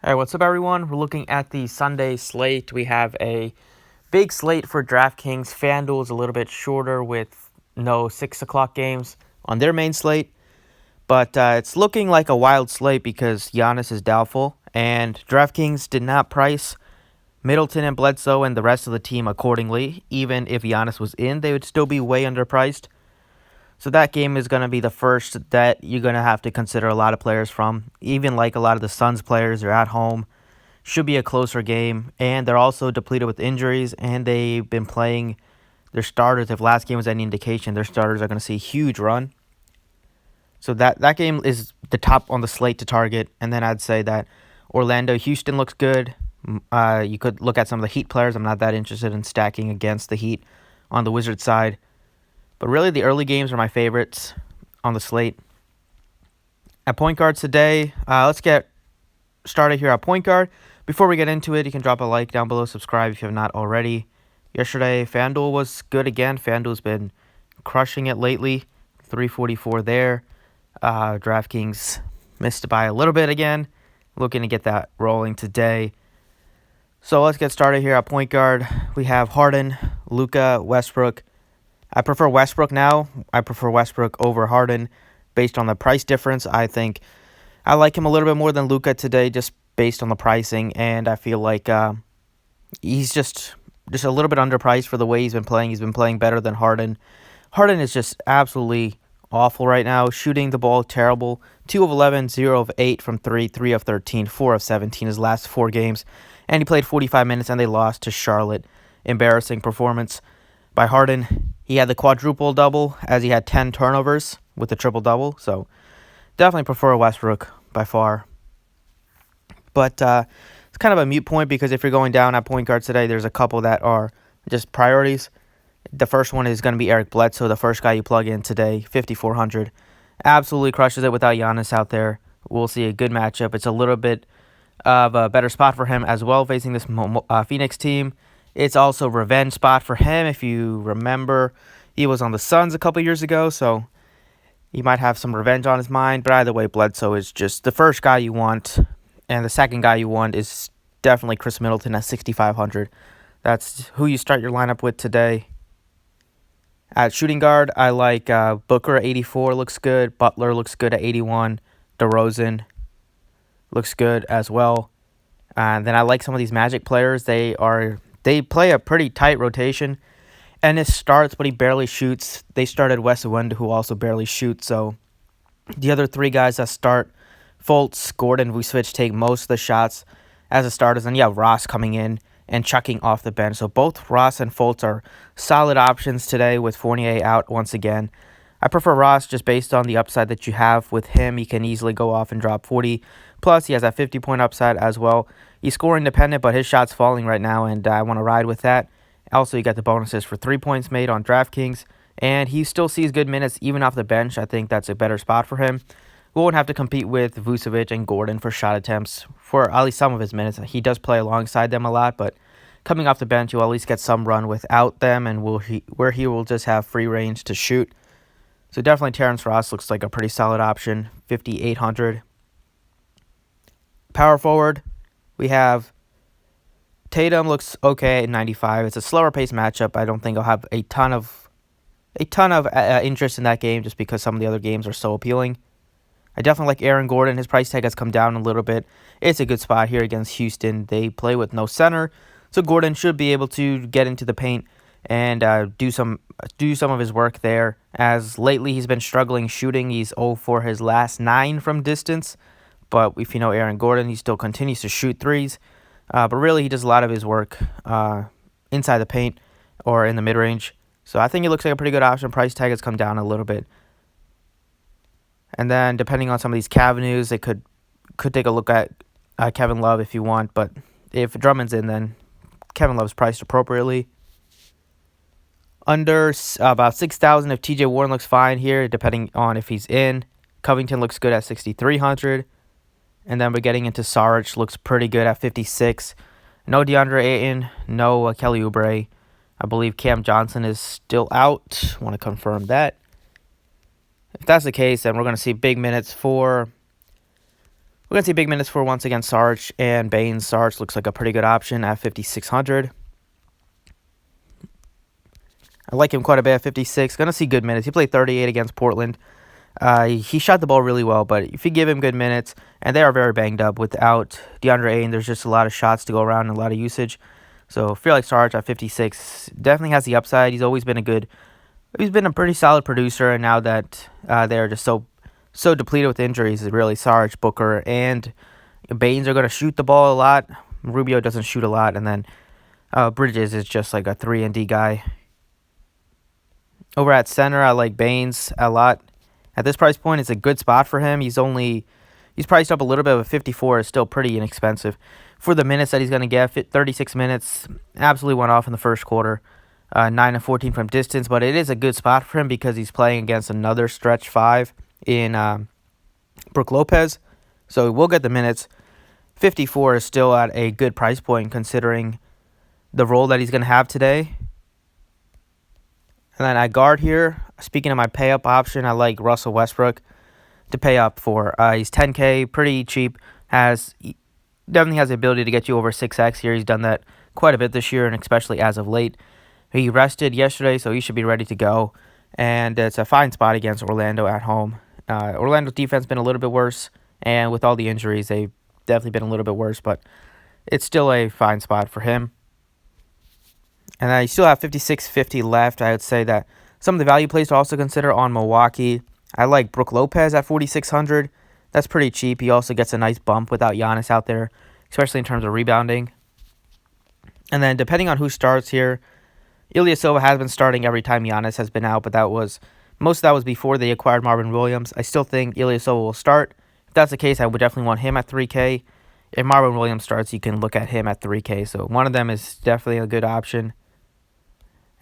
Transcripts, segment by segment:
All right, what's up, everyone? We're looking at the Sunday slate. We have a big slate for Draftkings. Fanduel is a little bit shorter with no 6 o'clock games on their main slate. But it's looking like a wild slate because Giannis is doubtful. And Draftkings did not price Middleton and Bledsoe and the rest of the team accordingly. Even if Giannis was in, they would still be way underpriced. So that game is going to be the first that you're going to have to consider a lot of players from. Even like a lot of the Suns players are at home. Should be a closer game, and they're also depleted with injuries, and they've been playing their starters. If last game was any indication, their starters are going to see a huge run. So that game is the top on the slate to target, and then I'd say that Houston looks good. You could look at some of the Heat players. I'm not that interested in stacking against the Heat on the Wizards side. But really, the early games are my favorites on the slate. At point guards today, let's get started here at point guard. Before we get into it, you can drop a like down below, subscribe if you have not already. Yesterday, Fanduel was good again. Fanduel's been crushing it lately. 344 there. DraftKings missed by a little bit again. Looking to get that rolling today. So let's get started here at point guard. We have Harden, Luka, Westbrook. I prefer Westbrook now. I prefer Westbrook over Harden based on the price difference. I think I like him a little bit more than Luka today just based on the pricing, and I feel like he's just a little bit underpriced for the way he's been playing. He's been playing better than Harden. Harden is just absolutely awful right now, shooting the ball terrible. 2 of 11, 0 of 8 from 3, 3 of 13, 4 of 17 his last 4 games, and he played 45 minutes and they lost to Charlotte. Embarrassing performance by Harden. He had the quadruple double as he had 10 turnovers with the triple double, so definitely prefer Westbrook by far. But it's kind of a mute point because if you're going down at point guard today, there's a couple that are just priorities. The first one is going to be Eric Bledsoe, the first guy you plug in today, 5,400. Absolutely crushes it without Giannis out there. We'll see a good matchup. It's a little bit of a better spot for him as well facing this Phoenix team. It's also a revenge spot for him. If you remember, he was on the Suns a couple years ago, so he might have some revenge on his mind. But either way, Bledsoe is just the first guy you want. And the second guy you want is definitely Chris Middleton at 6,500. That's who you start your lineup with today. At shooting guard, I like Booker at 84, looks good. Butler looks good at 81. DeRozan looks good as well. And then I like some of these Magic players. They play a pretty tight rotation. Ennis starts, but he barely shoots. They started Westbrook, who also barely shoots. So the other 3 guys that start, Fultz, Gordon, Vucevic, take most of the shots as the starters. And you have Ross coming in and chucking off the bench. So both Ross and Fultz are solid options today with Fournier out once again. I prefer Ross just based on the upside that you have with him. He can easily go off and drop 40. Plus, he has that 50-point upside as well. He's scoring dependent, but his shot's falling right now, and I want to ride with that. Also, you got the bonuses for 3 points made on DraftKings, and he still sees good minutes even off the bench. I think that's a better spot for him. We won't have to compete with Vucevic and Gordon for shot attempts for at least some of his minutes. He does play alongside them a lot, but coming off the bench, you'll at least get some run without them, and where he will just have free range to shoot. So definitely Terrence Ross looks like a pretty solid option, 5,800. Power forward, we have Tatum looks okay at 95. It's a slower pace matchup. I don't think I'll have a ton of interest in that game just because some of the other games are so appealing. I definitely like Aaron Gordon. His price tag has come down a little bit. It's a good spot here against Houston. They play with no center, so Gordon should be able to get into the paint and do some of his work there. As lately he's been struggling shooting. He's 0 for his last 9 from distance. But if you know Aaron Gordon, he still continues to shoot threes. But really, he does a lot of his work inside the paint or in the mid-range. So I think it looks like a pretty good option. Price tag has come down a little bit. And then depending on some of these Cavs, they could take a look at Kevin Love if you want. But if Drummond's in, then Kevin Love's priced appropriately. Under about 6,000 if TJ Warren looks fine here, depending on if he's in. Covington looks good at 6,300. And then we're getting into Saric, looks pretty good at 56. No DeAndre Ayton, no Kelly Oubre. I believe Cam Johnson is still out. Want to confirm that. If that's the case, then we're going to see big minutes for We're going to see big minutes for once again Sarge and Baines. Sarge looks like a pretty good option at 5,600. I like him quite a bit at 56. Going to see good minutes. He played 38 against Portland. He shot the ball really well, but if you give him good minutes, and they are very banged up without DeAndre Ayton, there's just a lot of shots to go around and a lot of usage. So I feel like Sarge at 56 definitely has the upside. He's always been he's been a pretty solid producer, and now that they're just so depleted with injuries, really Sarge, Booker, and Baines are going to shoot the ball a lot. Rubio doesn't shoot a lot, and then Bridges is just like a 3-and-D guy. Over at center, I like Baines a lot. At this price point, it's a good spot for him. He's priced up a little bit, but 54 is still pretty inexpensive. For the minutes that he's going to get, 36 minutes, absolutely went off in the first quarter. 9 of 14 from distance, but it is a good spot for him because he's playing against another stretch 5 in Brook Lopez. So he will get the minutes. 54 is still at a good price point considering the role that he's going to have today. And then at guard here, speaking of my pay-up option, I like Russell Westbrook to pay up for. He's 10K, pretty cheap. Definitely has the ability to get you over 6X here. He's done that quite a bit this year, and especially as of late. He rested yesterday, so he should be ready to go. And it's a fine spot against Orlando at home. Orlando's defense been a little bit worse, and with all the injuries, they've definitely been a little bit worse, but it's still a fine spot for him. And I still have 56.50 left. I would say that some of the value plays to also consider on Milwaukee. I like Brook Lopez at 4,600. That's pretty cheap. He also gets a nice bump without Giannis out there, especially in terms of rebounding. And then depending on who starts here, Ilyasova has been starting every time Giannis has been out, but most of that was before they acquired Marvin Williams. I still think Ilyasova will start. If that's the case, I would definitely want him at 3K. If Marvin Williams starts, you can look at him at 3K. So one of them is definitely a good option.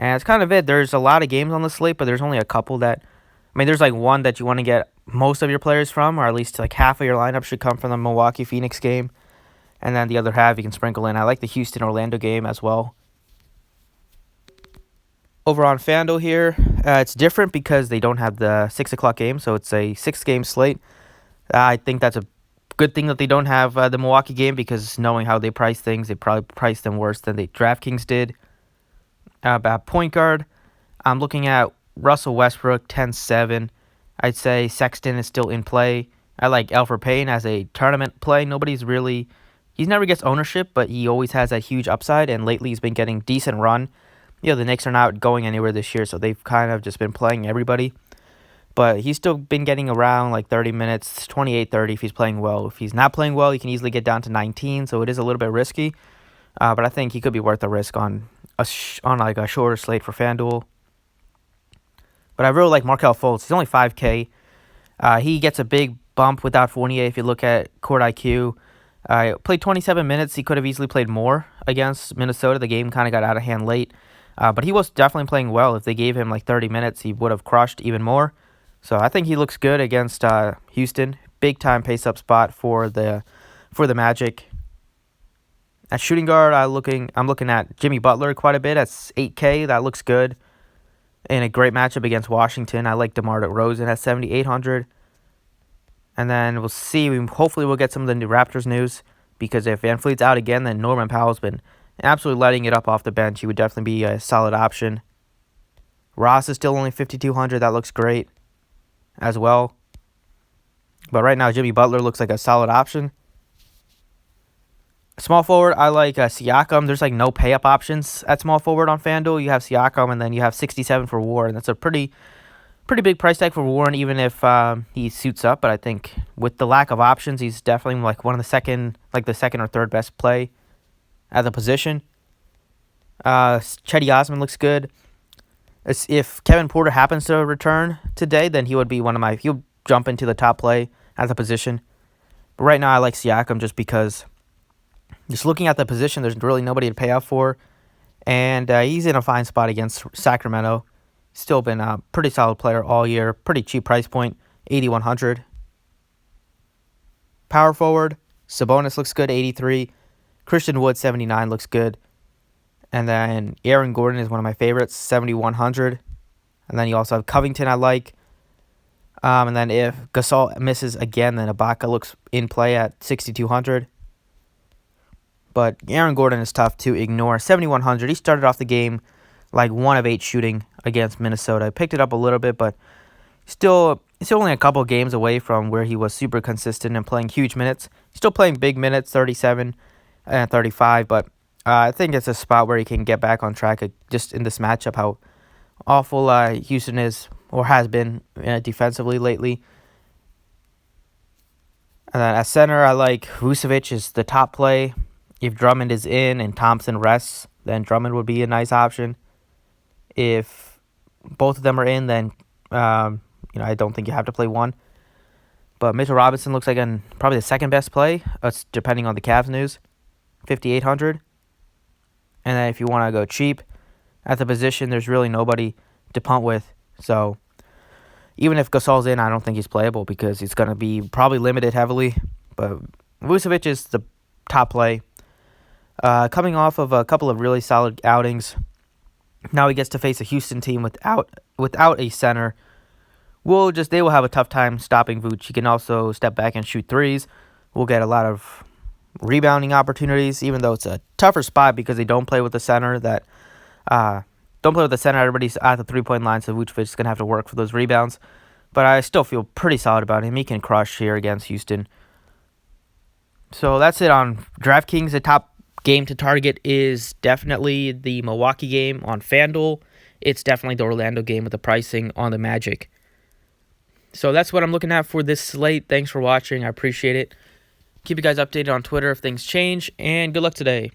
And it's kind of it. There's a lot of games on the slate, but there's only a couple there's like one that you want to get most of your players from, or at least like half of your lineup should come from the Milwaukee-Phoenix game. And then the other half you can sprinkle in. I like the Houston-Orlando game as well. Over on Fanduel here, it's different because they don't have the 6 o'clock game, so it's a 6-game slate. I think that's a good thing that they don't have the Milwaukee game because knowing how they price things, they probably price them worse than the Draftkings did. About point guard, I'm looking at Russell Westbrook, 10-7. I'd say Sexton is still in play. I like Elfrid Payton as a tournament play. He never gets ownership, but he always has that huge upside, and lately he's been getting decent run. The Knicks are not going anywhere this year, so they've kind of just been playing everybody. But he's still been getting around like 30 minutes, 28-30 if he's playing well. If he's not playing well, he can easily get down to 19, so it is a little bit risky. But I think he could be worth the risk on a shorter slate for FanDuel. But I really like Markelle Fultz. He's only 5K. He gets a big bump without Fournier if you look at court IQ. Played 27 minutes. He could have easily played more against Minnesota. The game kind of got out of hand late. But he was definitely playing well. If they gave him like 30 minutes, he would have crushed even more. So I think he looks good against Houston. Big time pace up spot for the Magic. At shooting guard, I'm looking at Jimmy Butler quite a bit. That's 8K. That looks good. In a great matchup against Washington, I like DeMar DeRozan at 7,800. And then we'll see. Hopefully we'll get some of the new Raptors news because if Van Fleet's out again, then Norman Powell's been absolutely lighting it up off the bench. He would definitely be a solid option. Ross is still only 5,200. That looks great as well. But right now, Jimmy Butler looks like a solid option. Small forward, I like Siakam. There's like no pay-up options at small forward on FanDuel. You have Siakam, and then you have 67 for Warren. That's a pretty big price tag for Warren, even if he suits up. But I think with the lack of options, he's definitely like the second or third best play at the position. Chetty Osman looks good. If Kevin Porter happens to return today, then he would be he'll jump into the top play at the position. But right now, I like Siakam just because. Just looking at the position, there's really nobody to pay up for. And he's in a fine spot against Sacramento. Still been a pretty solid player all year. Pretty cheap price point, 8,100. Power forward, Sabonis looks good, 83. Christian Wood, 79, looks good. And then Aaron Gordon is one of my favorites, 7,100. And then you also have Covington I like. And then if Gasol misses again, then Ibaka looks in play at 6,200. But Aaron Gordon is tough to ignore. 7,100. He started off the game like 1 of 8 shooting against Minnesota. I picked it up a little bit, but still, it's only a couple games away from where he was super consistent and playing huge minutes. Still playing big minutes, 37 and 35, but I think it's a spot where he can get back on track just in this matchup, how awful Houston is or has been defensively lately. And then at center, I like Vucevic is the top play. If Drummond is in and Thompson rests, then Drummond would be a nice option. If both of them are in, then I don't think you have to play one. But Mitchell Robinson looks like probably the second best play, depending on the Cavs news, 5,800. And then if you want to go cheap at the position, there's really nobody to punt with. So even if Gasol's in, I don't think he's playable because he's going to be probably limited heavily. But Vucevic is the top play. Coming off of a couple of really solid outings, now he gets to face a Houston team without a center. They will have a tough time stopping Vooch. He can also step back and shoot threes. We'll get a lot of rebounding opportunities, even though it's a tougher spot because they don't play with the center. Everybody's at the 3-point line, so Vucevic is gonna have to work for those rebounds. But I still feel pretty solid about him. He can crush here against Houston. So that's it on DraftKings. The top game to target is definitely the Milwaukee game on Fanduel. It's definitely the Orlando game with the pricing on the Magic. So that's what I'm looking at for this slate. Thanks for watching. I appreciate it. Keep you guys updated on Twitter if things change, and good luck today.